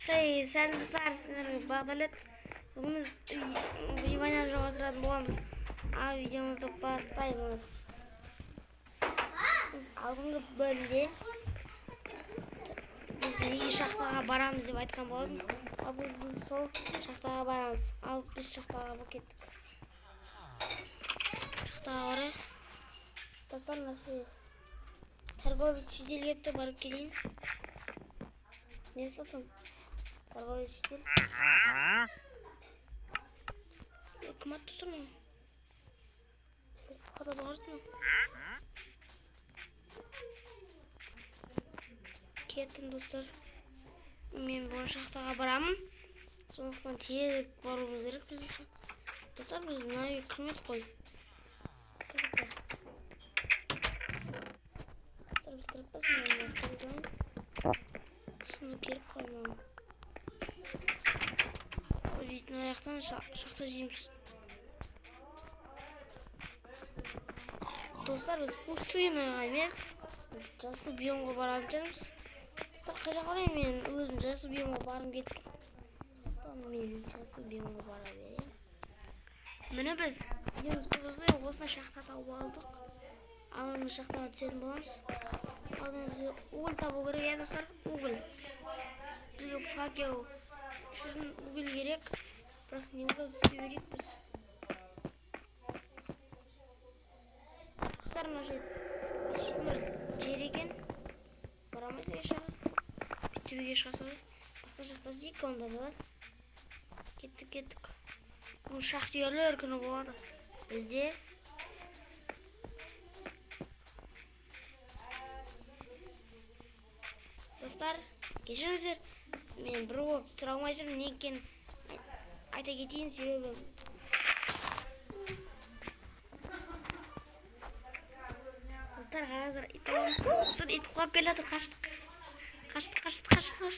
Hey, sen sarsın bağdalet. Bugün Vivanya Jawası'dan boğamız. Abi videomuzu başlayalım. Biz aldığımız bölümde biz neyi şahtağa baramız diye aytkan boğamız. Abi biz sol şahtağa baramız. Abi biz şahtağa bu kettik. Şahtağa oraya. Dostlar nasıl? Торговец делетті барып келейін. Не істесің? Торговец дел. Кім атты тұрсың мұны? Қарады ғарсын. Кеттім достар. Мен бұл шақтаға барамын. Сондықтан тезірек баруымыз керек біздің шақтаға. Достар біз мына үйге кірмедік қой. Biz kırıp basmayalım. Şunu girip koymam. O yüzden ayaktan şahta jiyimiz. Dostlar biz bu suyunu ayımız. Jası biyomga baranacağız. Dostlar kaçak oraya men özüm jası biyomga barım kettim. Tamam men jası biyomga bara vereyim. Mine biz videomuz kızı olsa şahta tavып aldık. Alın şahtaga düşelim bolamız. Alın bize uğul tabu gerek ya dostlar. Uğul. Bizge fakir o. Şunun uğul gerek. Bırak ne uğul düşü verip biz. Dostlar maşet. Şimdi ceregen. Baramız yaşar. Bitiriyor yaşasın. Başta şahtası değil ki onda da. Kettik. Bu şahtiyarlar günü bu arada. Bizde dostlar, kechirіңіздер. Мен бір уақыт сұра алмай жүрмін, не екенін айта кетейін себебі. Достар, қараңыздар, ит аламын. Достар, ит құлап келе жатыр, қаштық,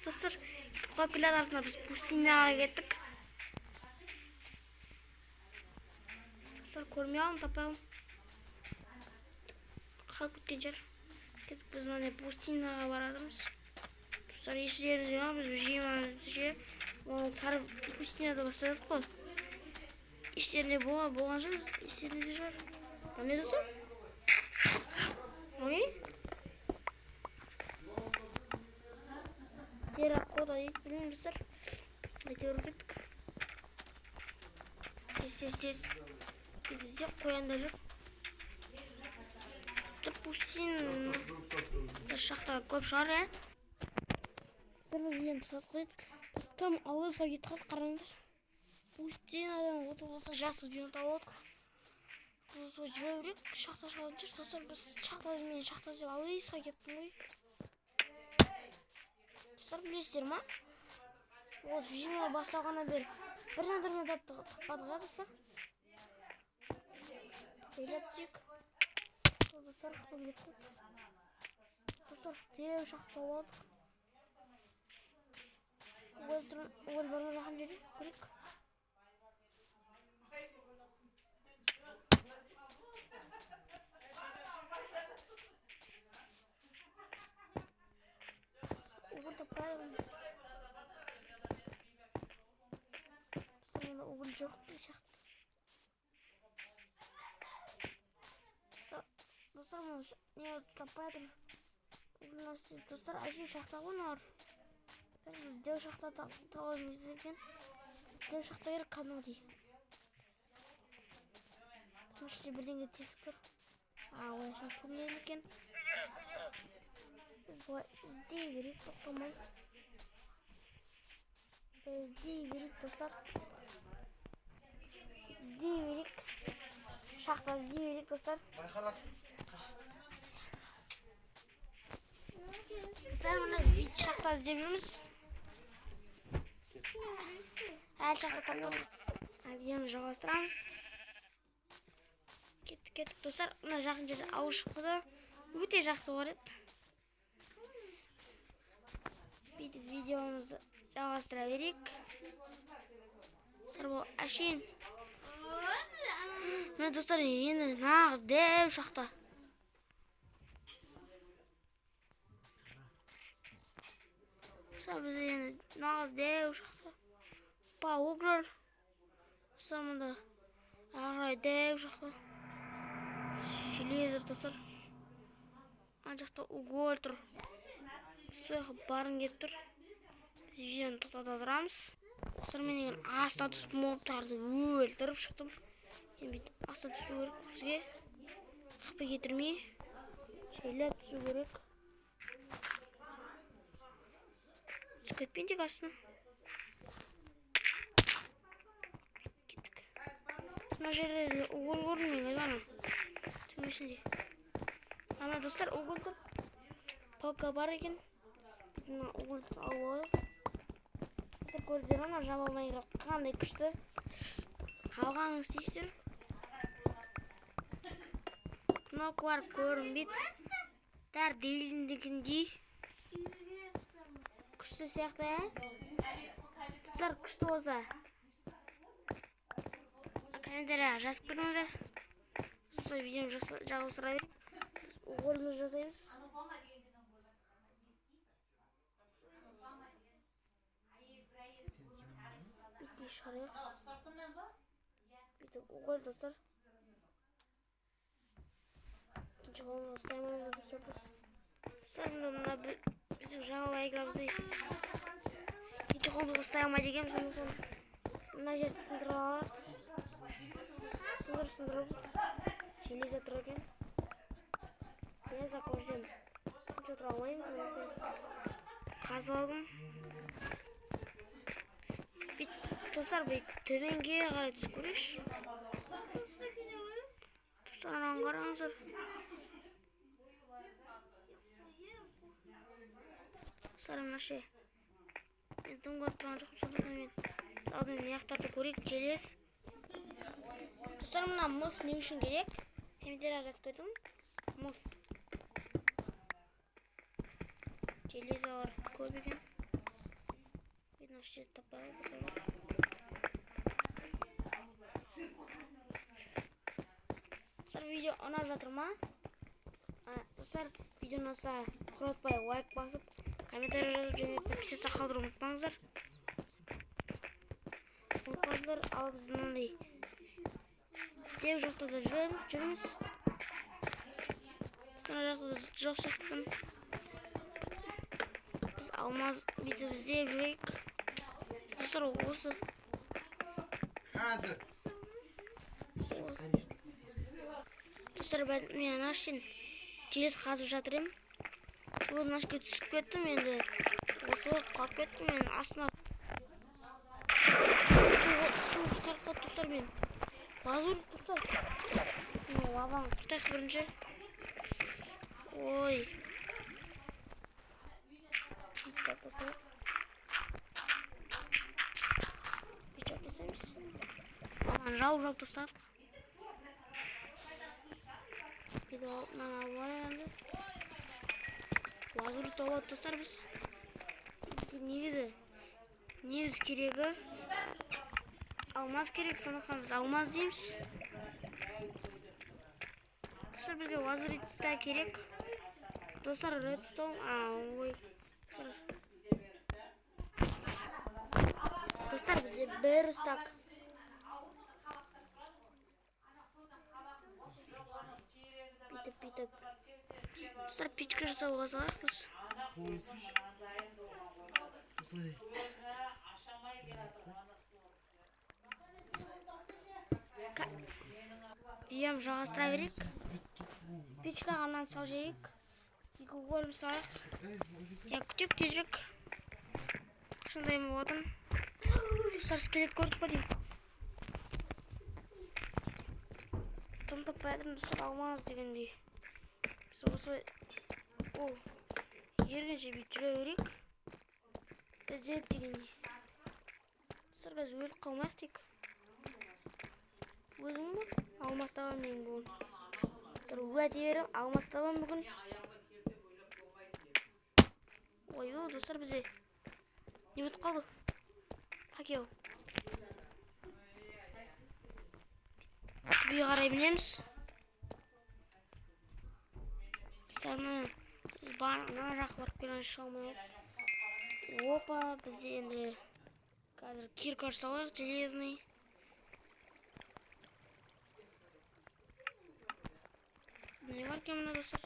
достар. Ит құлап келе жатыр, артына біз пустыняға кеттік. Достар, көрмей алын, таппай алын. Қалып кеткен жер. Кетіп біз мына пустыняға баратырмыз. Dostlar işleriniz yok, biz bir şey var. Sarı pustynada başladık koy. İşlerinde boğancağız, işleriniz var. Ne diyorsun? O ne? Diğer koda değil, bilmiyorum dostlar. Gidiyoruz gittik. Ses. Gidecek koyanda yok. Pustyn şahta көп шығар ya. Biz енді тұсат қойдық. Біз там ауызға кетіп қараңыздар. Пустынядан отыр болса жасы бүйін тауып алдық. Сол жүре берек, шахта шығатын жүр. Достар біз мен шахта іздеп ауызға кеттім ғой. Достар білесіздер ма? Ол жиырма басталғаннан бері бір надырмен таппадық ja достар. Ойлап жүрек. Достар құтылып кетті. Достар дереу шахта алдық. Uğul bana rakam dedi. Kırık. Uğul da payalım. Sonra uğul çok bir şahtı. Dostlar mı? Niye tapaydım? Uğul nasıl? Dostlar aşırı şahtı var. Biz dev şahta tavamız ekan. Dev şahta gerek kanadi. Tamam birdenге тесік тұр. Олай шақты біледі екен. Біз бұлай іздей берейік, тоқтамай. Іздей берейік, достар. Іздей берейік. Шахта іздей берейік, достар. Достар, мұны шахта іздеп жүрміз. Әлі шақта таппадық. Видеоны жалғастырамыз. Кеттік достар. Мына жақын жерде ауыз шықпаса өте жақсы бар еді. Бүйтіп видеомызды жалғастыра берейік. Достар, бұл әшейін. Мына достар, енді нағыз дәу шақта. Dostlar bize yine nağız dev uşaqsa. Pavuk jör. Dostlar mında ağray dev uşaqsa. Şilezir dostlar. Ancaqta ugol tur. Suya barın gelip tur. Biz videonu to'xtatib turamiz. Dostlar men degan asta tushib moblarni o'ldirib chiqdim. Endi asta tushish kerak bizga. Xafa getirmay. Shaylab tushish kerak. Chiqib ketdik aslında. Gittik. Mana yerda o'g'il ko'rmaydi ana. Tushunishli. Ana dostlar o'g'il tur. Poka bar ekan. Bitna o'g'il avval. Sizlar ko'rdingizlar mana Java Minecraft qanday kuchli. Qalganingiz deysiz. Nok var ko'rinbit. Dar deyildigindi. Kuchli siyaqda, ha? Sizlar kuchli bo'lsa. Kommentariya yozib qo'yinglar. Sizlar videoni жалғастыра o'g'ilimiz жасаймыз. Bitti şarıyor. Bitti o'g'il dostlar. İkinci qo'lni ustayman dostlar. Sizlar bizim Java Minecraft'ı ikinci qo'lni ustayman degan so'ng mana yerda sindirib железо tur ekan. Men zako'rdim. Uncha tura olmayman. Qazib oldim. Dostlar bu tömenga qarab tushib ko'rish. Dostlar qaranglar. Sarımla şey. Ben tungur tranjik usulda Zaten yaktarda ko'rik jelez. Dostlar mana muz ne uchun kerak? Kommentariya yozib qo'ydim. Muz. Jelez var ko'p ekan. Видно, что это video ona жатырма. Достар, видеоны құротпай лайк басып, комментарий жазып және подписаться қалдырып ұмытпаңыздар. Ұмытпаңыздар, ал біз мынандай дев жоқта да жүрміз. Достар жақта да жоқ сияқтымын. Biz алмаз бүйтіп іздеп жүрейік. Достар осы. Dostlar мен аштен желез қазып жатыр едім. Ол нашқа түсіп кеттім енді. Осы қалып кеттім мен астына. Су қарқат достар мен. Лазур достар. Лаваны құртайық бірінші. Ой. Так достар. Бүйтіп жасаймыз. Лаваны жауып тастадық. Мана албай енді. Лазур тауып достар біз. Негізі керегі алмаз керек, сондықтан біз алмаз дейміз. Достар бізге лазурита керек. Достар редстоун, ой. Достар бізде бір стак. Bitip. Dostlar piçka жасауға салайықпыз. Videom жалғастыра берейік. Пичка ғанан сал жерейік. Екі бөлім салайық. Күтек тезірек. Қашандай болатын. Достар скелет көрдік па деймін. Томтап бәдім достар алмаз дегендей. Біз осы ергенше бейт жүре берейік. Іздеп дегендей. Достар біз өліп қалмайық тек. Өзім ба? Алмаз табам мен бүгін. Уәде берем, алмаз табам бүгін. Ой, достар бізе не өтіп қалды? Қакел. Бүй қарай білеміз. Сәрмі біз бана жақ барып келген шығамай. Опа, бізде енді қазір кирка жасауық, железный. Не бар екен мына достар?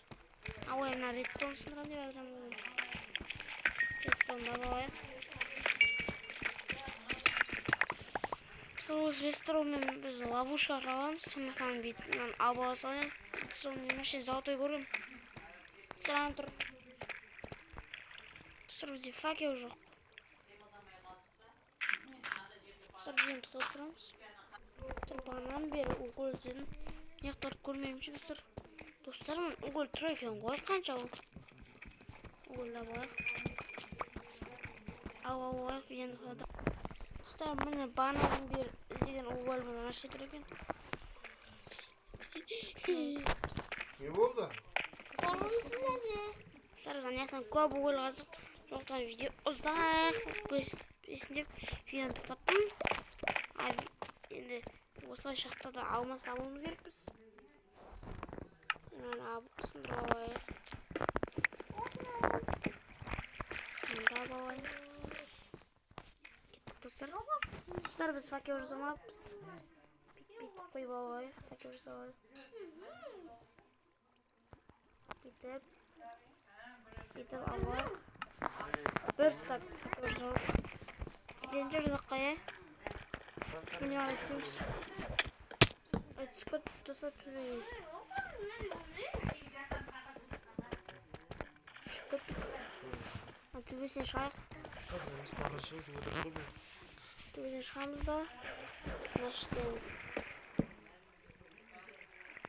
Ой, мына редстоун сындырам деп айтамын. Редстоунды алып алайық. Сол редстоунмен біз ловушка аламыз. Сондықтан бүйтіп алып ала салайық. Редстоунның машина золотой көргем. Саған тұр. Достар, бізде факел жоқ. Достар, бізден тоқтап тұрамыз. Тұрғаннан бері угол іздедім. Неқтарды көрмеймін, достар. Достар, мен угол тұр екен ғой, қанша ол? Уголда болайық. Алайық, енді қалады. Достар, міне бағанадан бері іздеген угол мына нәрсе тұр екен. Не болды? Достар, жаңақтан көп угол қаздық. Жоқтан видео ұзақ есіндеп видеоны тоқтаттым. Енді осылай шақтарда алмас табуымыз керекпіз. Сындырып алайық. Сындырып алайық. Кеттік достар. Достар, біз факел жасамаппыз. Бүйтіп қойып алайық. Факел жасалайық. Бүйтіп алайық. Бір стап факел жасалайық. Сізден жырдыққа, е? Мені айтсаңыз. Айтсыз достар, түрейік. Төбесіне шығайық. Төбесіне шығамыз да.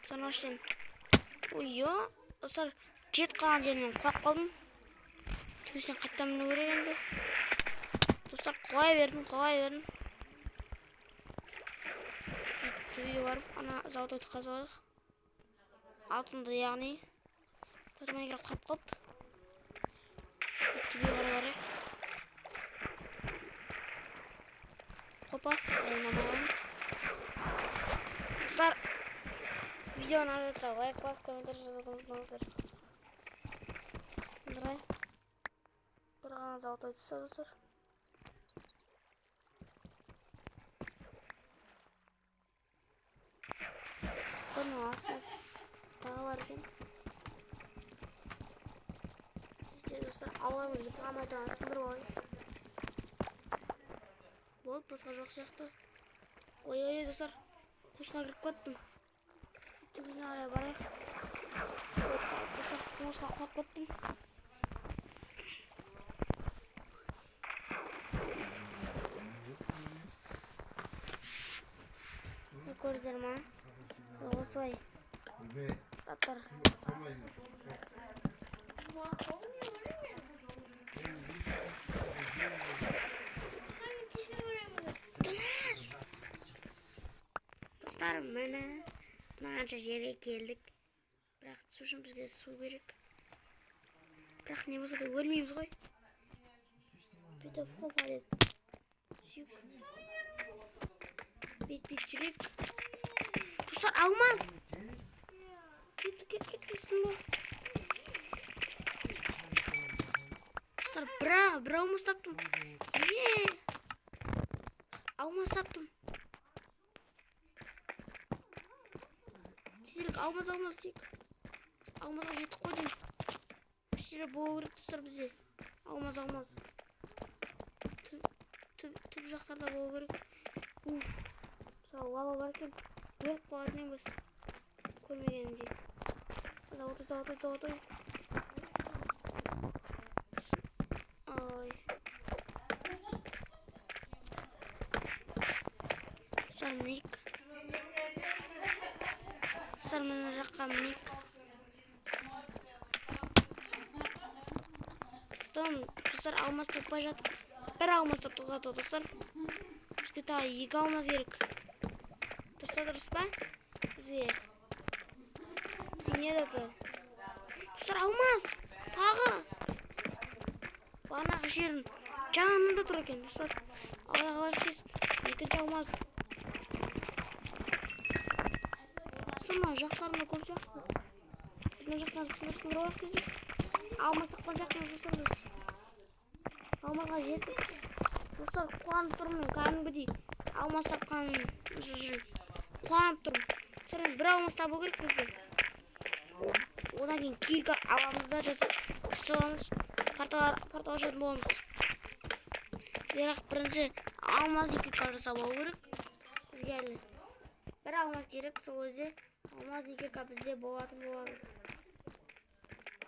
Сонаштен. Ойо. Достар, жет қалған жерінен қуап қалдым. Төбесіне қайттан міну керек енді. Достар, қоя бердім. Төбеге барып, ана золотойды қазалайық. Алтынды яғни. Тұрмай керек қап қалды. Төбеге барайық. Опа, айнамайын. Достар, видеоны ажатса лайк басып, комментарий жазуды ұмытпаңыздар. Сындырайық. Бір ғана золотой түсті, достар. Соның асып тағы бар екен. Сізде достар, ауаймыз деп ғамайтан сындырып алайық. Болып, басқа жоқ сияқты. Ой, достар, қошқа кіріп кеттім. Төбесіне қарай барайық. Достар, қошқа құлап кеттім. Көрдіңіздер ма? Осылай. Заттар. Достар, міне мынанша жерге келдік. Бірақ су үшін бізге су керек. Бірақ не болса да өлмейміз ғой. Бүйтіп қопа деп сүйіп. Бет жүрек. Достар, алмаз! Кеткесін ба? Достар, бір алмаз таптым. Алмаз таптым. Тезірек, алмаз дейік. Алмазға жетіп қойдым. Үштере болу керек, достар, бізде. Алмаз. Түп жақтарда болу керек. Лава бар екен. Өліп қалатын емес. Көрмегенімде. Золотой. Ой. Сармик. Сармына жаққа мик. Достар, алмаз таппай жатып. Бір алмаз таптық зато, достар. Бізге тағы 2 алмаз керек. Дұрыс па? Бізге. Не деді? Достар, алмаз! Тағы! Бағанағы жерін жанында тұр екен, достар. Алайға баштайыз. 2-ші алмаз. Сына жақтарында көп жақты. Бұны жақтарын сындырып алайық кезде. Алмаз тақпан жақтарын достар біз. Алмазға жетіп. Достар, қуанып тұрмын, кәдімгідей. Алмаз тапқан қуанып тұрмын. Сәлем, бір алмаз табу керек бізде. Одан кейін кирка аламыз да жасаламыз. Портал ашатын боламыз. Бірақ бірінші алмаз кирка жасап алу керек. Бізге әлі бір алмаз керек, сол өзі алмаз кирка бізде болатын болады.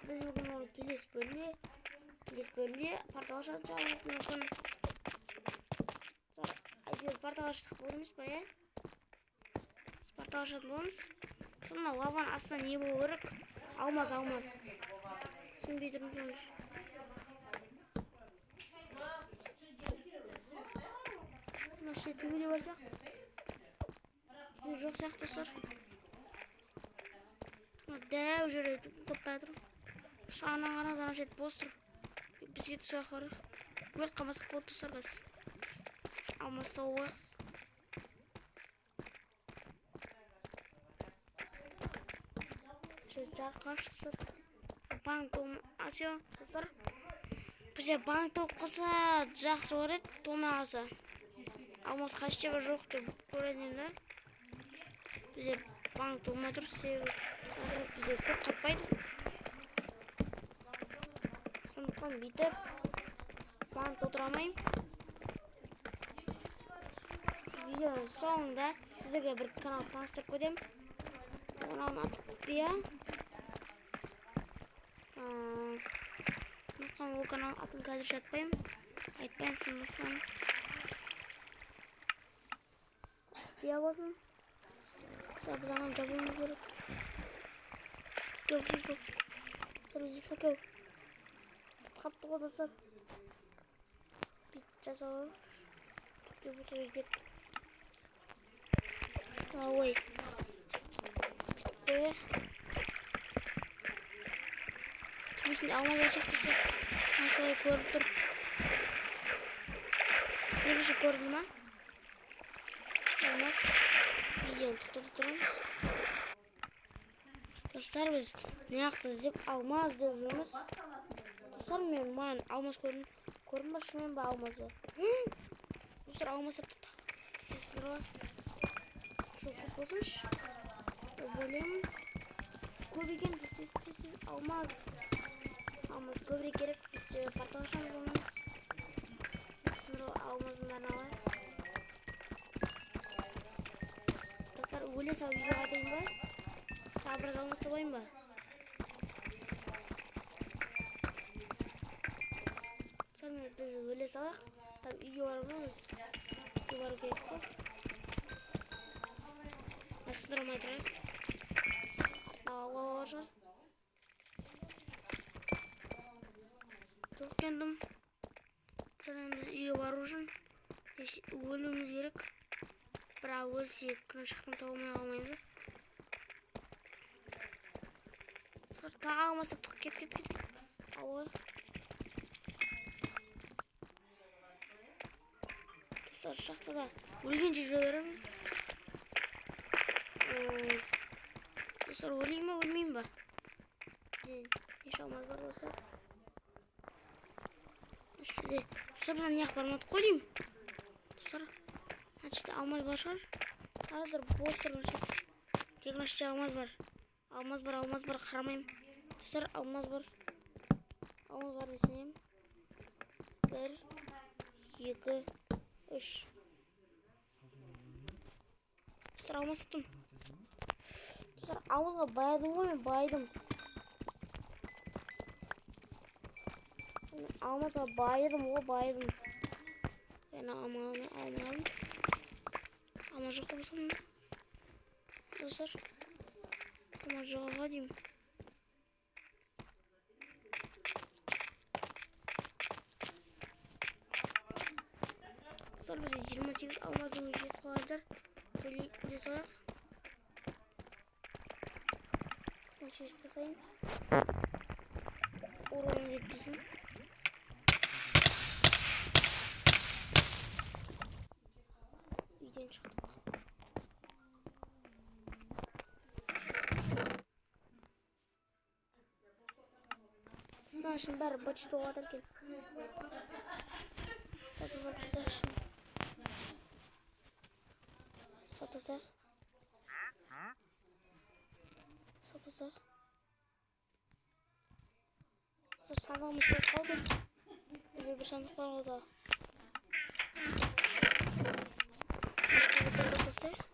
Biz bugün onu келесі бөлімде портал ашатынымыз мүмкін. Әйтеуір портал ашсақ болады емес па, иә? Портал ашатын боламыз. Сонда лаваның астында не болу керек? Алмаз. Түсінбей тұрмын соны. Мына шет төбеде бар сияқты. Төбе жоқ сияқты достар. Дәу жерде топтай тұрмын. Сағынан ғана зана шет бос тұр. Бізге түсуақ бар. Өлт қамасақ болды достар қыз. Алмаз тауы бар. Жарық ашты. Банк тоғым асеу достар. Бізде банк тоғы қоса жақсы бар еді, томағасы. Алмаз қаште бар жоқ деп көретін да. Бізде банк тоғымай тұр, себебі бізде көп қатпайды. Сондықтан бүйтіп банк толтырамайым. Видеоның соңында сіздерге бір канал таныстырып көтем. Оның аты құпия. Ол канал атын қазір жатпайым. Айтпайын сындықтан. Құпия болсын. Біз аңан жабуымыз керек. Көк. Сәрбізді көк. Қапты ғой достар. Бит жасалып. Түрде болса өздеп. Ой. Бітті. Түбісін алмаз ашық достар. Солай көріп тұр. Бірінші көрді ма? Алмаз. Видеоны тұтып тұрамыз. Достар, біз неяқты іздеп алмаз деп жүрміз. Достар, маған алмаз көрдім ба? Шынымен ба алмаз ба? Достар, алмаз таптық. Сестер ба? Жоқ көп болсыншы. Бөлемін. Көп екен сіз алмаз. Алмаз көбірек керек. Біз портал ашамыз оны. Сыныр алмаздың бәрін алайық. Достар, өле сау үйге қайтайын ба? Тағы біраз алмаз табайын ба? Біз өле салайық. Үйге барамыз. Үйге бару керек қой. Сындырмай тұрайық. Алла бар. Тоқтендім. Біз үйге бару үшін өлуіміз керек. Бірақ өлсек күншақтан тауылмай қалмаймыз. Тағы алмаз таптық. Кет. Алла. Достар, шақтада өлгенше жүре береміз. Достар, өлейін ба, өлмейін ба? Еш алмаз бар достар. Достар, бұдан неғып бармадық қой деймін. Достар, әншіде алмаз бар шығар. Араздыр бос тұрған шет. Тек әншіде алмаз бар. Алмаз бар, қарамайым. Достар, алмаз бар. Алмаз бар десенем. 1, 2, 3. Достар, алмаз таптым. Достар, алмазға байадым ғой, мен байдым. Алмазға байыдым. Яна алмадым. Алмаз жоқ болсам. Достар, алмаз жоғыға деймін. Достар, бізде 28 алмаздың жетіп қалайдар. Өле салайық. Шешіп тасайын. Уровень жетпесін. Үйден шықтық. Ana şimdi bari başta o kadar gel. Satırsak. Sanmamız yok kaldı. Bize bir sandık var o da. Satırsak.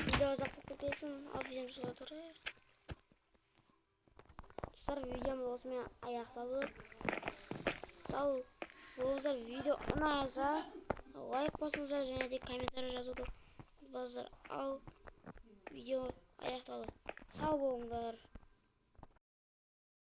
Video uzaklıkta gelsin. Aferin şu kadar. Dostlar videom olsun ayaktalı. Sağ ol. Dostlar video anayasa like basınca және де комментарий жазуды. Dostlar al video ayaktalı. Sağ olun.